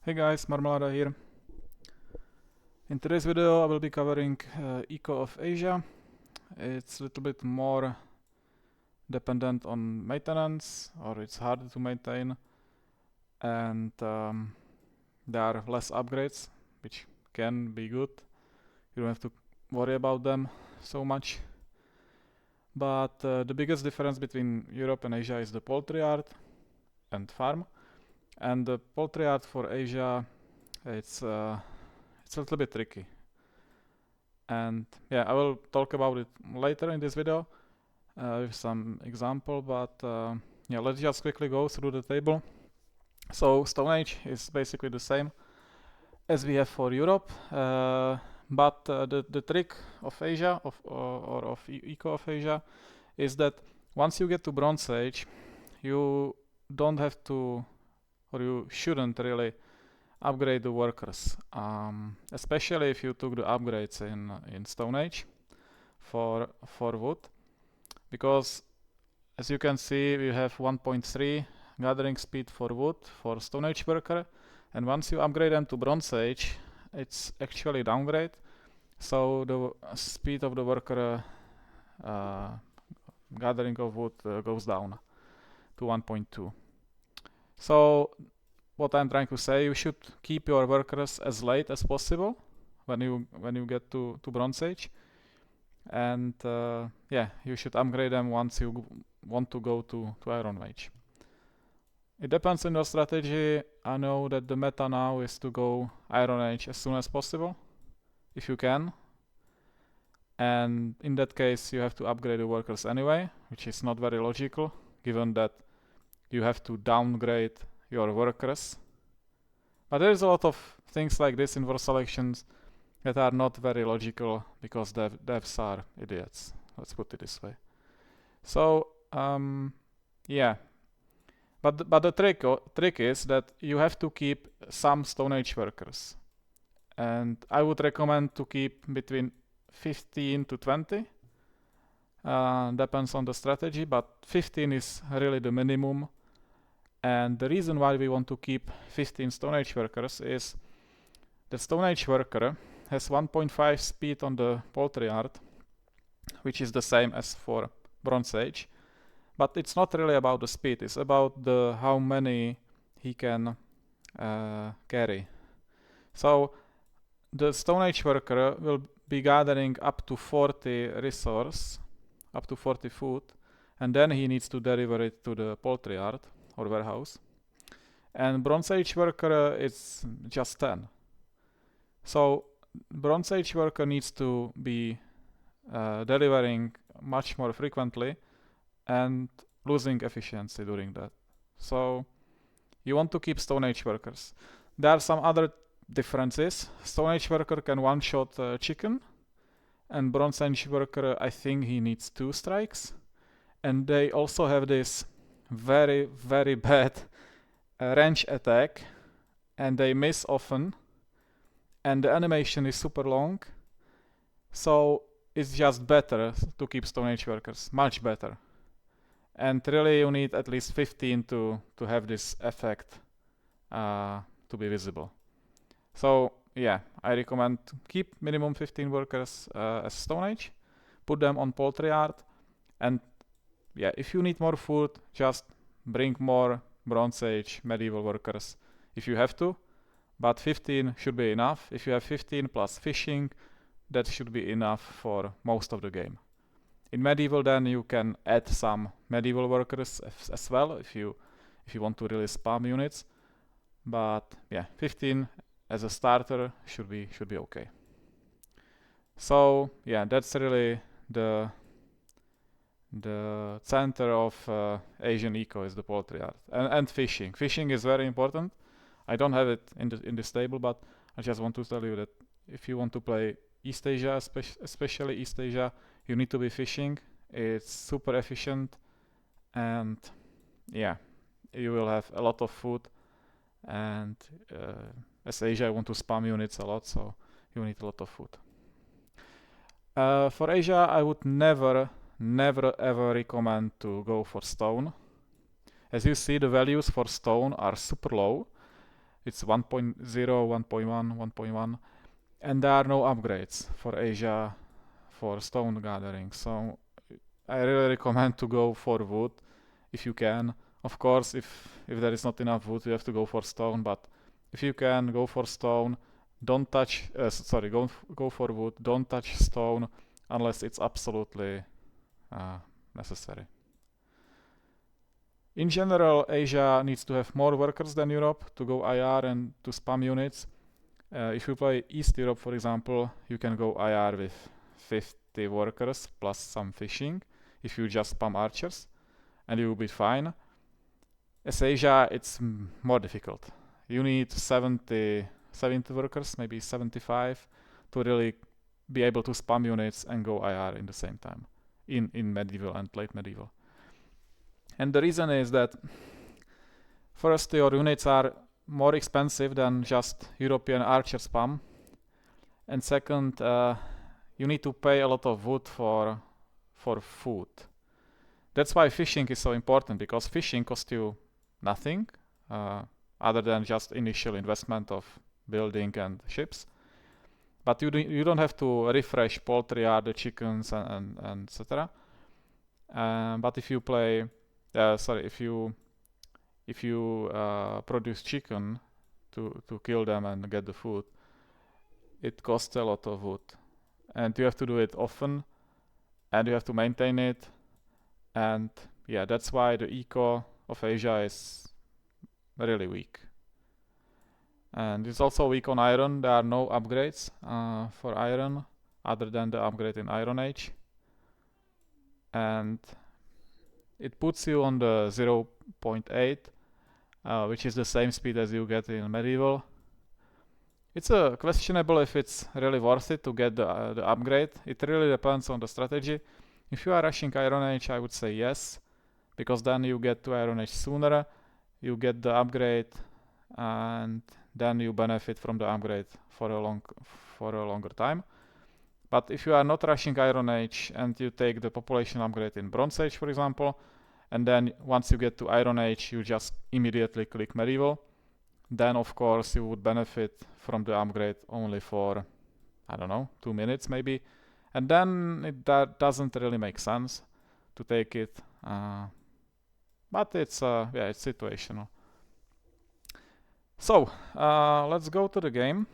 Hey guys, Marmalada here. In today's video I will be covering Eco of Asia. It's a little bit more dependent on maintenance, or it's harder to maintain, and there are less upgrades, which can be good. You don't have to worry about them so much. But the biggest difference between Europe and Asia is the poultry yard and farm. And the poultry yard for Asia, it's a little bit tricky. And yeah, I will talk about it later in this video with some example, but yeah, let's just quickly go through the table. So Stone Age is basically the same as we have for Europe, but the trick of Asia or of Eco of Asia is that once you get to Bronze Age, you don't have to, or you shouldn't really upgrade the workers, especially if you took the upgrades in Stone Age for wood, because as you can see we have 1.3 gathering speed for wood for Stone Age worker, and once you upgrade them to Bronze Age it's actually downgrade, so the speed of the worker gathering of wood goes down to 1.2. So what I'm trying to say, you should keep your workers as late as possible when you get to Bronze Age, and yeah, you should upgrade them once you want to go to Iron Age. It depends on your strategy. I know that the meta now is to go Iron Age as soon as possible, if you can, and in that case you have to upgrade the workers anyway, which is not very logical given that you have to downgrade your workers. But there is a lot of things like this in warselections that are not very logical because devs are idiots. Let's put it this way. So yeah, but the trick is that you have to keep some Stone Age workers, and I would recommend to keep between 15 to 20. Depends on the strategy, but 15 is really the minimum. And the reason why we want to keep 15 Stone Age workers is the Stone Age worker has 1.5 speed on the poultry yard, which is the same as for Bronze Age, but it's not really about the speed, it's about the how many he can carry. So the Stone Age worker will be gathering up to 40 resource, up to 40 food, and then he needs to deliver it to the poultry yard or warehouse, and Bronze Age worker is just 10. So Bronze Age worker needs to be delivering much more frequently and losing efficiency during that. So you want to keep Stone Age workers. There are some other differences. Stone Age worker can one-shot chicken, and Bronze Age worker, I think he needs 2 strikes, and they also have this very bad range attack, and they miss often, and the animation is super long, so it's just better to keep Stone Age workers, much better. And really you need at least 15 to have this effect to be visible. So yeah, I recommend keep minimum 15 workers as Stone Age, put them on poultry yard, and yeah, if you need more food, just bring more Bronze Age medieval workers if you have to, but 15 should be enough. If you have 15 plus fishing, that should be enough for most of the game. In medieval then you can add some medieval workers as well if you want to really spam units, but yeah, 15 as a starter should be okay. So yeah, that's really the center of Asian eco is the poultry yard, and fishing. Fishing is very important. I don't have it in this table, but I just want to tell you that if you want to play East Asia, especially East Asia, you need to be fishing. It's super efficient, and yeah, you will have a lot of food, and as Asia, I want to spam units a lot, so you need a lot of food. For Asia, I would never ever recommend to go for stone. As you see, the values for stone are super low, It's 1.0, 1.1, 1.1, and there are no upgrades for Asia for stone gathering. So I really recommend to go for wood if you can. Of course, if there is not enough wood, you have to go for stone. But if you can, go for stone. Don't touch. Go for wood. Don't touch stone unless it's absolutely necessary. In general, Asia needs to have more workers than Europe to go IR and to spam units. If you play East Europe, for example, you can go IR with 50 workers plus some fishing if you just spam archers, and you will be fine. As Asia, it's more difficult. You need 70 workers, maybe 75, to really be able to spam units and go IR in the same time in medieval and late medieval. And the reason is that first, your units are more expensive than just European archer spam, and second, you need to pay a lot of wood for food. That's why fishing is so important, because fishing costs you nothing other than just initial investment of building and ships. But you don't have to refresh poultry yard, the chickens, and etc. But if you play, if you produce chicken to kill them and get the food, it costs a lot of wood, and you have to do it often, and you have to maintain it, and yeah, that's why the eco of Asia is really weak. And it's also weak on iron. There are no upgrades for iron other than the upgrade in Iron Age, and it puts you on the 0.8, which is the same speed as you get in medieval. It's questionable if it's really worth it to get the upgrade. It really depends on the strategy. If you are rushing Iron Age, I would say yes, because then you get to Iron Age sooner, you get the upgrade, and then you benefit from the upgrade for a longer time. But if you are not rushing Iron Age and you take the population upgrade in Bronze Age, for example, and then once you get to Iron Age, you just immediately click medieval, then of course you would benefit from the upgrade only for, I don't know, 2 minutes maybe, and then that doesn't really make sense to take it, but it's situational. So let's go to the game.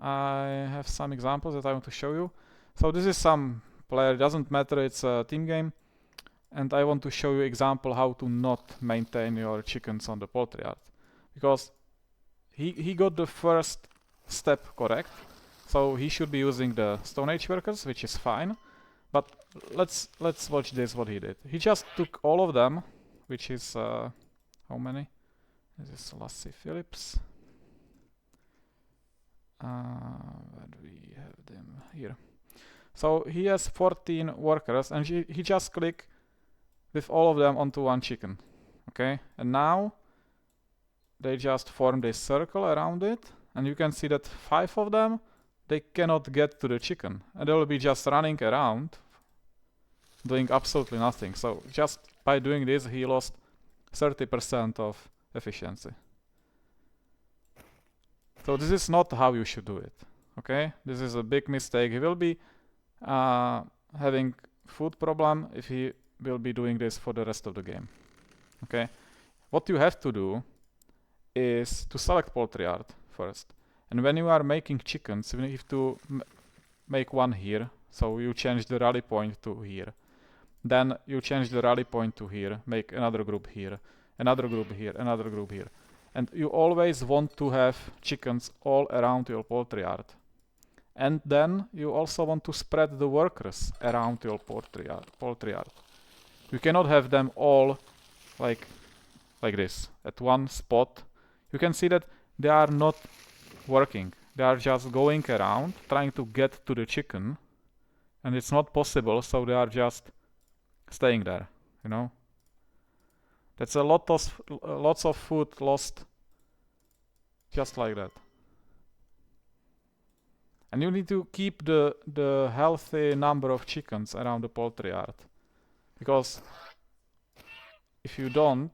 I have some examples that I want to show you. So this is some player, it doesn't matter, it's a team game, and I want to show you example how to not maintain your chickens on the poultry yard, because he got the first step correct, so he should be using the Stone Age workers, which is fine. But let's watch this, what he did. He just took all of them, which is how many? This is Lassie Phillips. Where do we have them? Here. So he has 14 workers, and he just click with all of them onto one chicken. Okay, and now they just form this circle around it, and you can see that 5 of them, they cannot get to the chicken, and they will be just running around doing absolutely nothing. So just by doing this, he lost 30% of efficiency. So this is not how you should do it. Okay, this is a big mistake. He will be having food problem if he will be doing this for the rest of the game. Okay, what you have to do is to select poultry yard first, and when you are making chickens, you have to make one here. So you change the rally point to here, then you change the rally point to here, make another group here, another group here, another group here, and you always want to have chickens all around your poultry yard. And then you also want to spread the workers around your poultry yard. You cannot have them all like this at one spot. You can see that they are not working. They are just going around trying to get to the chicken, and it's not possible, so they are just staying there, you know. That's lots of food lost just like that. And you need to keep the healthy number of chickens around the poultry yard, because if you don't,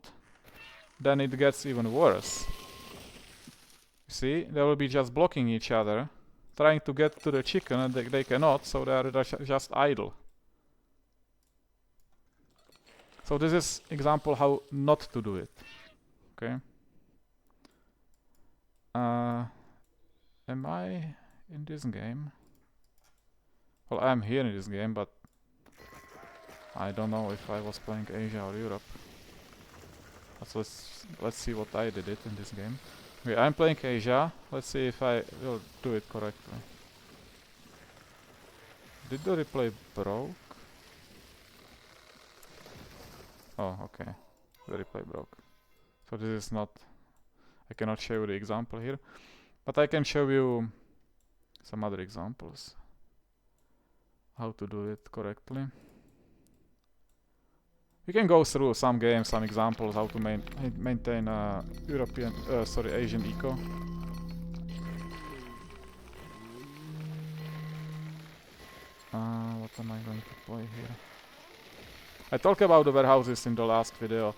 then it gets even worse. See, they will be just blocking each other, trying to get to the chicken, and they cannot, so they are just idle. So this is example how not to do it. Okay. Am I in this game? Well, I'm here in this game, but I don't know if I was playing Asia or Europe. So let's see what I did it in this game. Okay, I'm playing Asia. Let's see if I will do it correctly. Did the replay broke? Oh, okay. The replay broke. So this is not... I cannot show you the example here. But I can show you some other examples. How to do it correctly. We can go through some games, some examples, how to maintain Asian eco. What am I going to play here? I talked about the warehouses in the last video.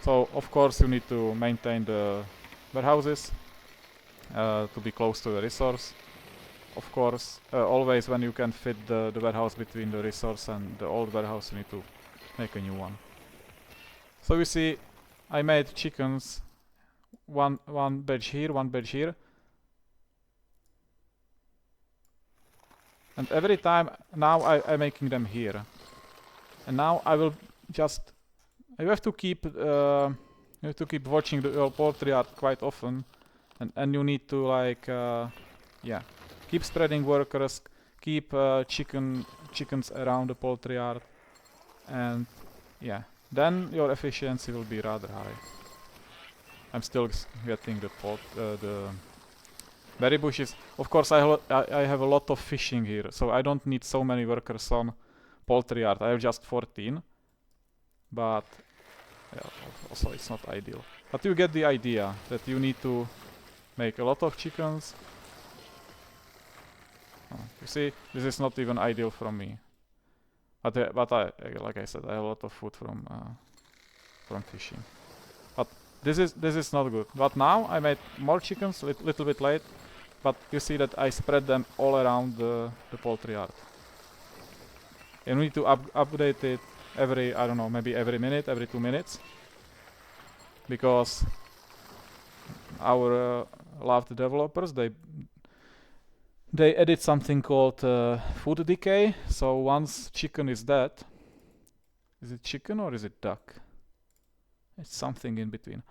So, of course, you need to maintain the warehouses to be close to the resource. Of course, always when you can fit the warehouse between the resource and the old warehouse, you need to make a new one. So you see, I made chickens, one batch here, one batch here. And every time, now I'm making them here. And now I will just, you have to keep watching the poultry yard quite often. And you need to like, yeah, keep spreading workers, keep chickens around the poultry yard. And yeah. Then your efficiency will be rather high. I'm still getting the berry bushes. Of course, I have a lot of fishing here, so I don't need so many workers on poultry yard. I have just 14, but yeah, also it's not ideal. But you get the idea that you need to make a lot of chickens. Oh, you see, this is not even ideal from me. But like I said, I have a lot of food from fishing. But this is not good. But now I made more chickens, little bit late. But you see that I spread them all around the poultry yard. And we need to update it every, I don't know, maybe every minute, every 2 minutes. Because our loved developers, they added something called food decay. So once chicken is dead, is it chicken or is it duck? It's something in between.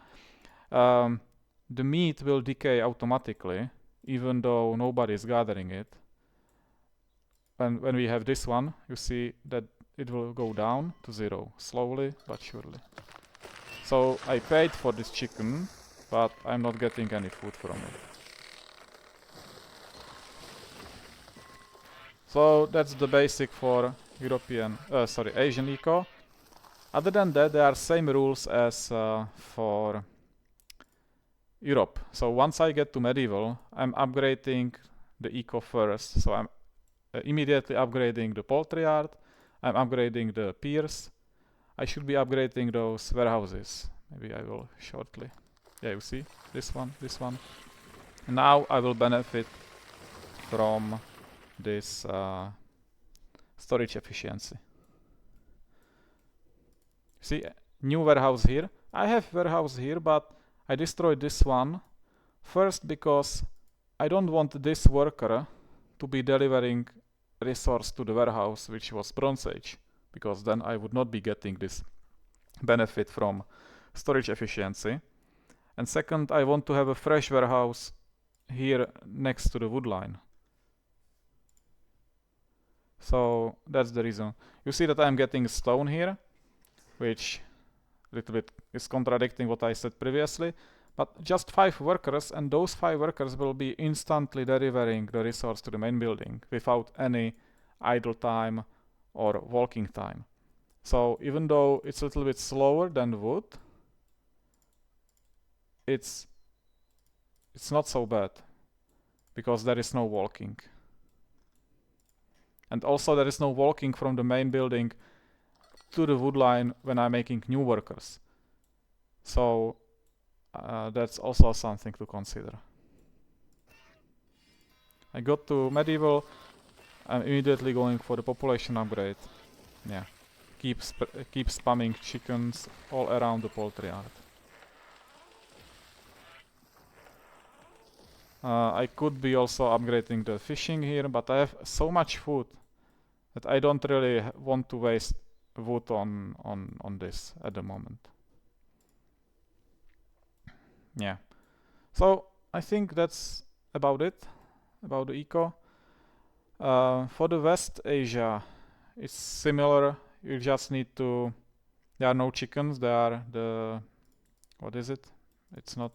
The meat will decay automatically, even though nobody is gathering it. And when we have this one, you see that it will go down to 0, slowly but surely. So I paid for this chicken, but I'm not getting any food from it. So that's the basic for Asian eco. Other than that, there are same rules as for Europe. So once I get to medieval, I'm upgrading the eco first. So I'm immediately upgrading the poultry yard. I'm upgrading the piers. I should be upgrading those warehouses. Maybe I will shortly. Yeah, you see this one. And now I will benefit from this storage efficiency. See, new warehouse here. I have warehouse here, but I destroyed this one first because I don't want this worker to be delivering resource to the warehouse which was Bronze Age, because then I would not be getting this benefit from storage efficiency. And second, I want to have a fresh warehouse here next to the wood line. So that's the reason. You see that I'm getting stone here, which a little bit is contradicting what I said previously. But just 5 workers, and those 5 workers will be instantly delivering the resource to the main building without any idle time or walking time. So even though it's a little bit slower than wood, it's not so bad because there is no walking. And also there is no walking from the main building to the wood line when I'm making new workers. So that's also something to consider. I got to medieval, I'm immediately going for the population upgrade. Yeah, keep spamming chickens all around the poultry yard. I could be also upgrading the fishing here, but I have so much food that I don't really want to waste wood on this at the moment. Yeah. So I think that's about it, about the eco. For the West Asia, it's similar. You just need to... There are no chickens, there are the... What is it? It's not...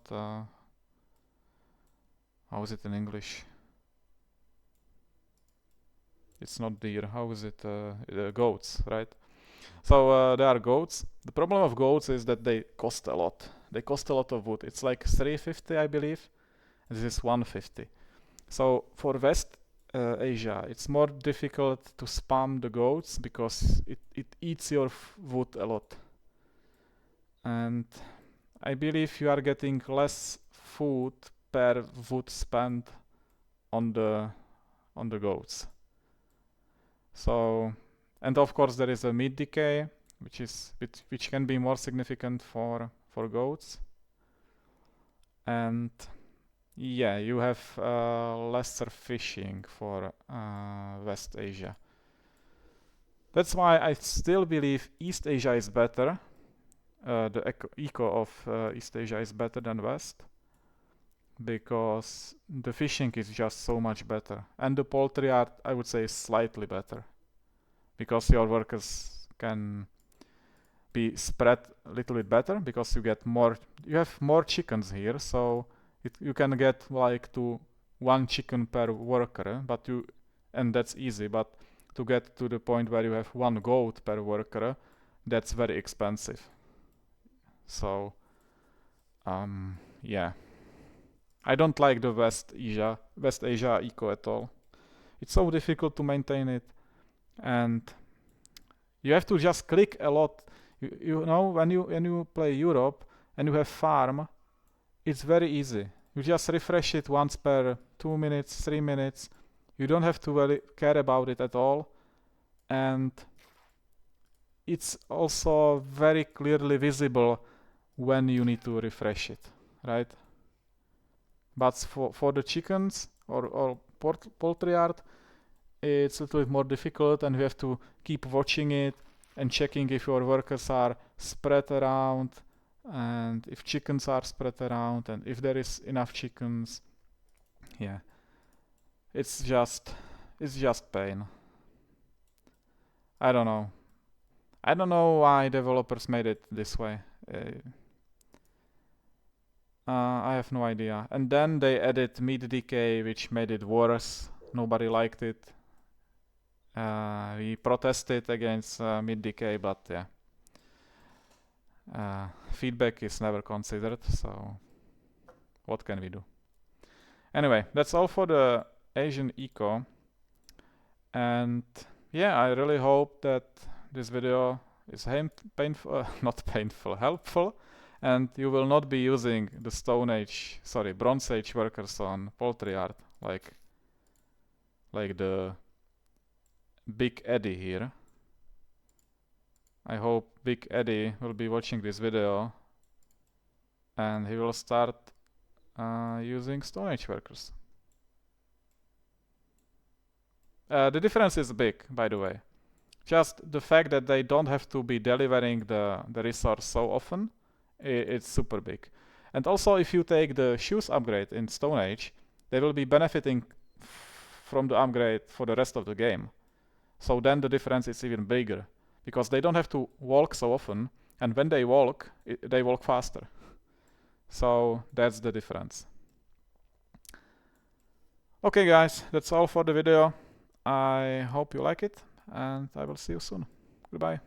how is it in English? It's not deer. How is it? Goats, right? So there are goats. The problem of goats is that they cost a lot. They cost a lot of wood. It's like 350, I believe. This is 150. So for West Asia, it's more difficult to spam the goats because it eats your wood a lot. And I believe you are getting less food per wood spent on the goats. So, and of course there is a meat decay, which can be more significant for goats. And yeah, you have lesser fishing for West Asia. That's why I still believe East Asia is better. The eco of East Asia is better than West, because the fishing is just so much better, and the poultry art, I would say, is slightly better, because your workers can be spread a little bit better, because you have more chickens here, so you can get like to 1 chicken per worker, and that's easy. But to get to the point where you have 1 goat per worker, that's very expensive. So yeah, I don't like the West Asia eco at all. It's so difficult to maintain it, and you have to just click a lot. You know, when you play Europe and you have farm, it's very easy. You just refresh it once per 2 minutes, 3 minutes. You don't have to really care about it at all, and it's also very clearly visible when you need to refresh it, right? But for the chickens or poultry yard, it's a little bit more difficult, and you have to keep watching it and checking if your workers are spread around, and if chickens are spread around, and if there is enough chickens. Yeah, it's just pain. I don't know why developers made it this way. I have no idea. And then they added meat decay, which made it worse. Nobody liked it. We protested against meat decay, but yeah. Feedback is never considered, so what can we do? Anyway, that's all for the Asian eco. And yeah, I really hope that this video is helpful, and you will not be using the Bronze Age workers on poultry yard, like the Big Eddie here. I hope Big Eddie will be watching this video and he will start using Stone Age workers. The difference is big, by the way. Just the fact that they don't have to be delivering the resource so often, it's super big. And also, if you take the shoes upgrade in Stone Age, they will be benefiting from the upgrade for the rest of the game. So then the difference is even bigger, because they don't have to walk so often, and when they walk faster. So that's the difference. Okay guys, that's all for the video. I hope you like it, and I will see you soon. Goodbye.